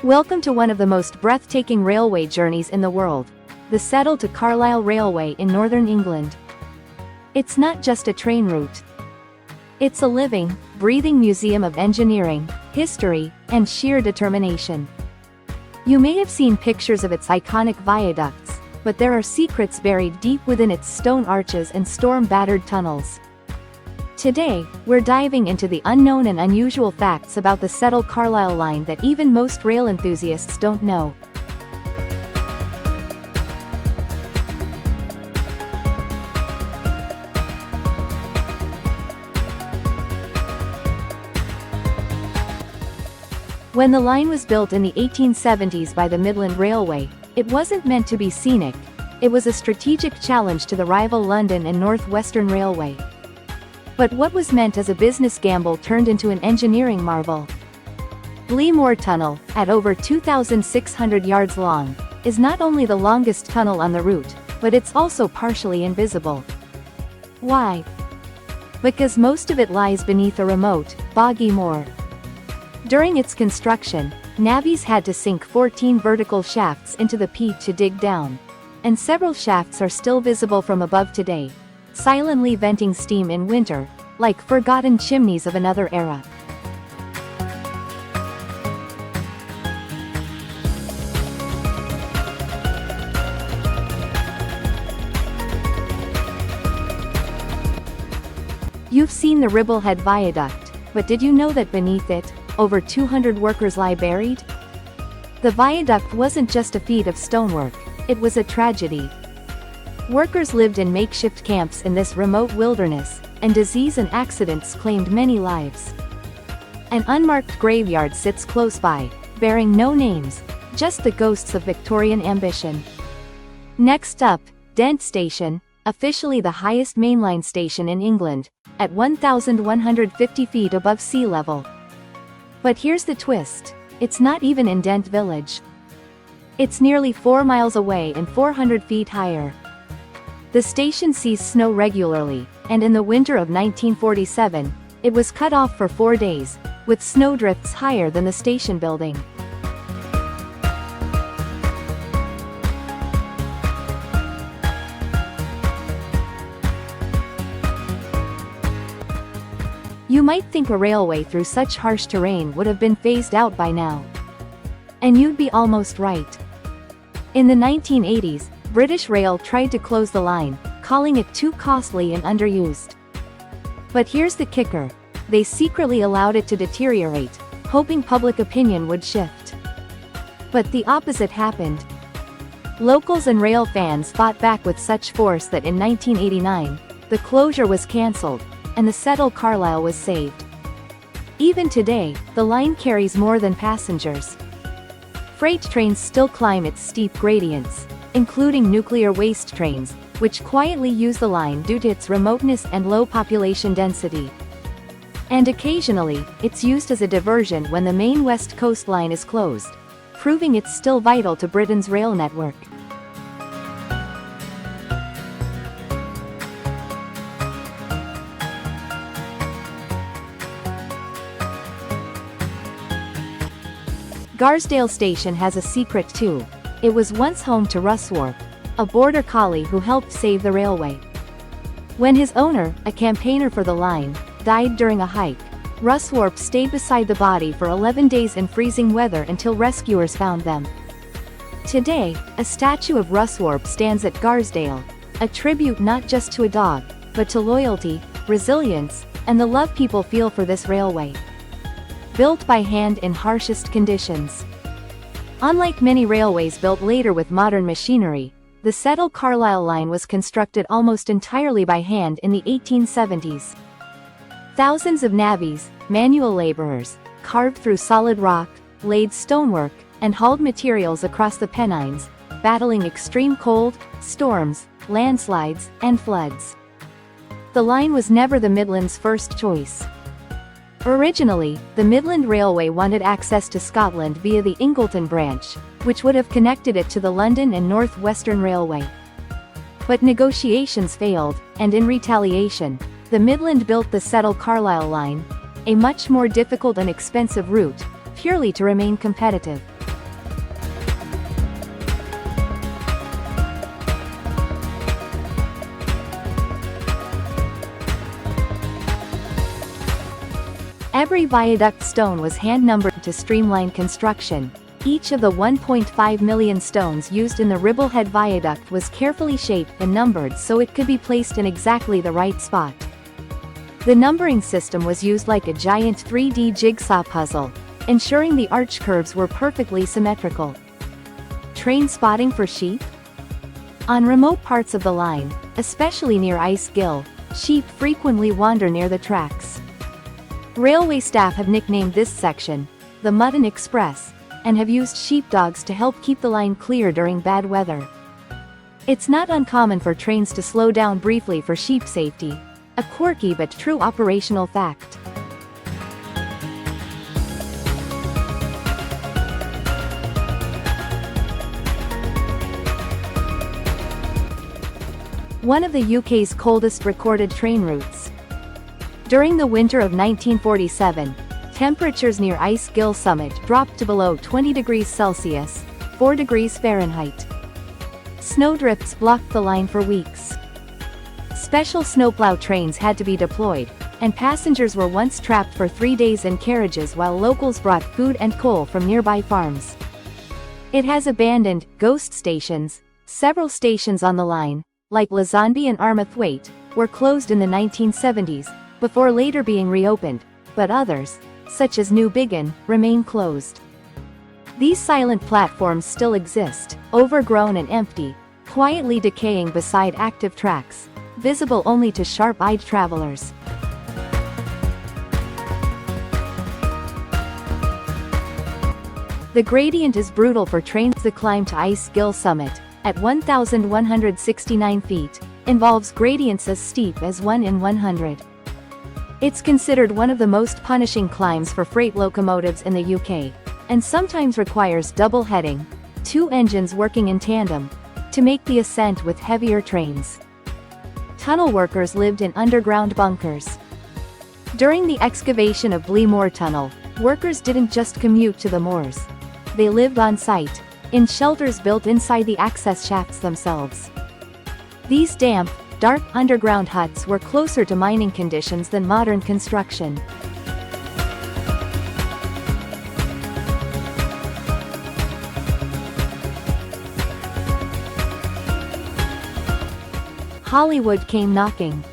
Welcome to one of the most breathtaking railway journeys in the world, the Settle to Carlisle Railway in northern England. It's not just a train route. It's a living, breathing museum of engineering, history, and sheer determination. You may have seen pictures of its iconic viaducts, but there are secrets buried deep within its stone arches and storm-battered tunnels. Today, we're diving into the unknown and unusual facts about the Settle Carlisle line that even most rail enthusiasts don't know. When the line was built in the 1870s by the Midland Railway, it wasn't meant to be scenic. It was a strategic challenge to the rival London and North Western Railway. But what was meant as a business gamble turned into an engineering marvel. Moor Tunnel, at over 2,600 yards long, is not only the longest tunnel on the route, but it's also partially invisible. Why? Because most of it lies beneath a remote, boggy moor. During its construction, navvies had to sink 14 vertical shafts into the peat to dig down. And several shafts are still visible from above today, silently venting steam in winter, like forgotten chimneys of another era. You've seen the Ribblehead Viaduct, but did you know that beneath it, over 200 workers lie buried? The viaduct wasn't just a feat of stonework, it was a tragedy. Workers lived in makeshift camps in this remote wilderness, and disease and accidents claimed many lives. An unmarked graveyard sits close by, bearing no names, just the ghosts of Victorian ambition. Next up, Dent Station, officially the highest mainline station in England, at 1,150 feet above sea level. But here's the twist, it's not even in Dent Village. It's nearly 4 miles away and 400 feet higher. The station sees snow regularly, and in the winter of 1947, it was cut off for 4 days, with snowdrifts higher than the station building. You might think a railway through such harsh terrain would have been phased out by now. And you'd be almost right. In the 1980s, British Rail tried to close the line, calling it too costly and underused. But here's the kicker, they secretly allowed it to deteriorate, hoping public opinion would shift. But the opposite happened. Locals and rail fans fought back with such force that in 1989, the closure was cancelled, and the Settle Carlisle was saved. Even today, the line carries more than passengers. Freight trains still climb its steep gradients, including nuclear waste trains, which quietly use the line due to its remoteness and low population density. And occasionally, it's used as a diversion when the main West Coast line is closed, proving it's still vital to Britain's rail network. Carlisle Station has a secret too. It was once home to Russwarp, a border collie who helped save the railway. When his owner, a campaigner for the line, died during a hike, Russwarp stayed beside the body for 11 days in freezing weather until rescuers found them. Today, a statue of Russwarp stands at Carlisle, a tribute not just to a dog, but to loyalty, resilience, and the love people feel for this railway. Built by hand in harshest conditions. Unlike many railways built later with modern machinery, the Settle Carlisle line was constructed almost entirely by hand in the 1870s. Thousands of navvies, manual laborers, carved through solid rock, laid stonework, and hauled materials across the Pennines, battling extreme cold, storms, landslides, and floods. The line was never the Midlands' first choice. Originally, the Midland Railway wanted access to Scotland via the Ingleton branch, which would have connected it to the London and North Western Railway. But negotiations failed, and in retaliation, the Midland built the Settle Carlisle line, a much more difficult and expensive route, purely to remain competitive. Every viaduct stone was hand-numbered to streamline construction. Each of the 1.5 million stones used in the Ribblehead Viaduct was carefully shaped and numbered so it could be placed in exactly the right spot. The numbering system was used like a giant 3D jigsaw puzzle, ensuring the arch curves were perfectly symmetrical. Train spotting for sheep? On remote parts of the line, especially near Ice Gill, sheep frequently wander near the tracks. Railway staff have nicknamed this section the Mutton Express, and have used sheepdogs to help keep the line clear during bad weather. It's not uncommon for trains to slow down briefly for sheep safety, a quirky but true operational fact. One of the UK's coldest recorded train routes. During the winter of 1947, temperatures near Ice Gill Summit dropped to below 20 degrees Celsius, 4 degrees Fahrenheit. Snowdrifts blocked the line for weeks. Special snowplow trains had to be deployed, and passengers were once trapped for 3 days in carriages while locals brought food and coal from nearby farms. It has abandoned ghost stations. Several stations on the line, like Lazenby and Armathwaite, were closed in the 1970s, before later being reopened, but others, such as New Biggin, remain closed. These silent platforms still exist, overgrown and empty, quietly decaying beside active tracks, visible only to sharp-eyed travelers. The gradient is brutal for trains. The climb to Ice Gill Summit, at 1,169 feet, involves gradients as steep as 1 in 100. It's considered one of the most punishing climbs for freight locomotives in the UK, and sometimes requires double heading, 2 engines working in tandem, to make the ascent with heavier trains. Tunnel workers lived in underground bunkers. During the excavation of Blee Moor Tunnel, workers didn't just commute to the moors. They lived on site, in shelters built inside the access shafts themselves. These damp, dark underground huts were closer to mining conditions than modern construction. Hollywood came knocking.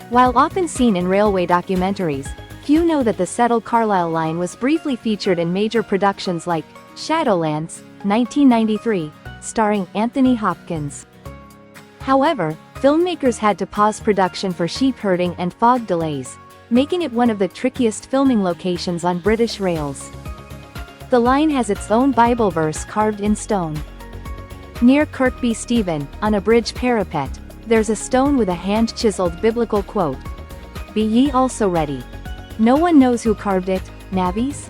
While often seen in railway documentaries, few know that the settled Carlisle line was briefly featured in major productions like Shadowlands, 1993, starring Anthony Hopkins. However, filmmakers had to pause production for sheep herding and fog delays, making it one of the trickiest filming locations on British rails. The line has its own Bible verse carved in stone. Near Kirkby Stephen, on a bridge parapet, there's a stone with a hand-chiseled biblical quote, "Be ye also ready." No one knows who carved it. Navvies?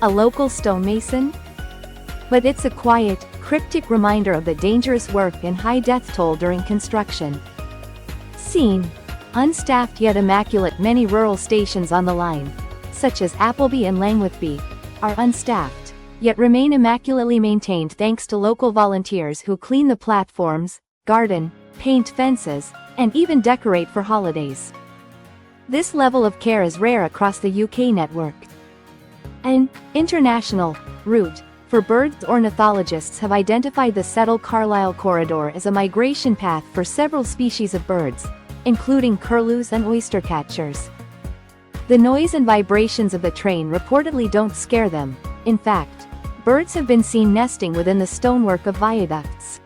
A local stonemason? But it's a quiet, cryptic reminder of the dangerous work and high death toll during construction. Scene: unstaffed yet immaculate. Many rural stations on the line, such as Appleby and Langwithby, are unstaffed, yet remain immaculately maintained thanks to local volunteers who clean the platforms, garden, paint fences, and even decorate for holidays. This level of care is rare across the UK network. An international route for birds. Ornithologists have identified the settled Carlisle corridor as a migration path for several species of birds, including curlews and oystercatchers. The noise and vibrations of the train reportedly don't scare them. In fact, birds have been seen nesting within the stonework of viaducts.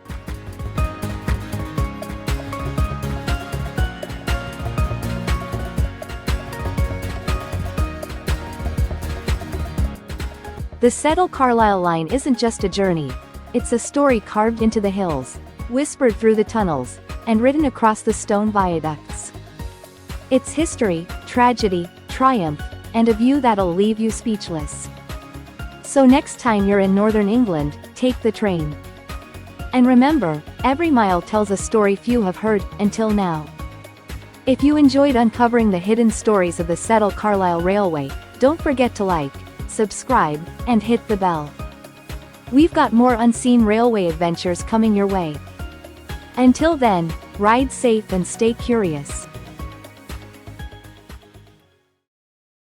The settled Carlisle line isn't just a journey, it's a story carved into the hills, whispered through the tunnels, and written across the stone viaducts. It's history, tragedy, triumph, and a view that'll leave you speechless. So next time you're in northern England, take the train. And remember, every mile tells a story few have heard until now. If you enjoyed uncovering the hidden stories of the settled Carlisle Railway, don't forget to like, subscribe, and hit the bell. We've got more unseen railway adventures coming your way. Until then, ride safe and stay curious.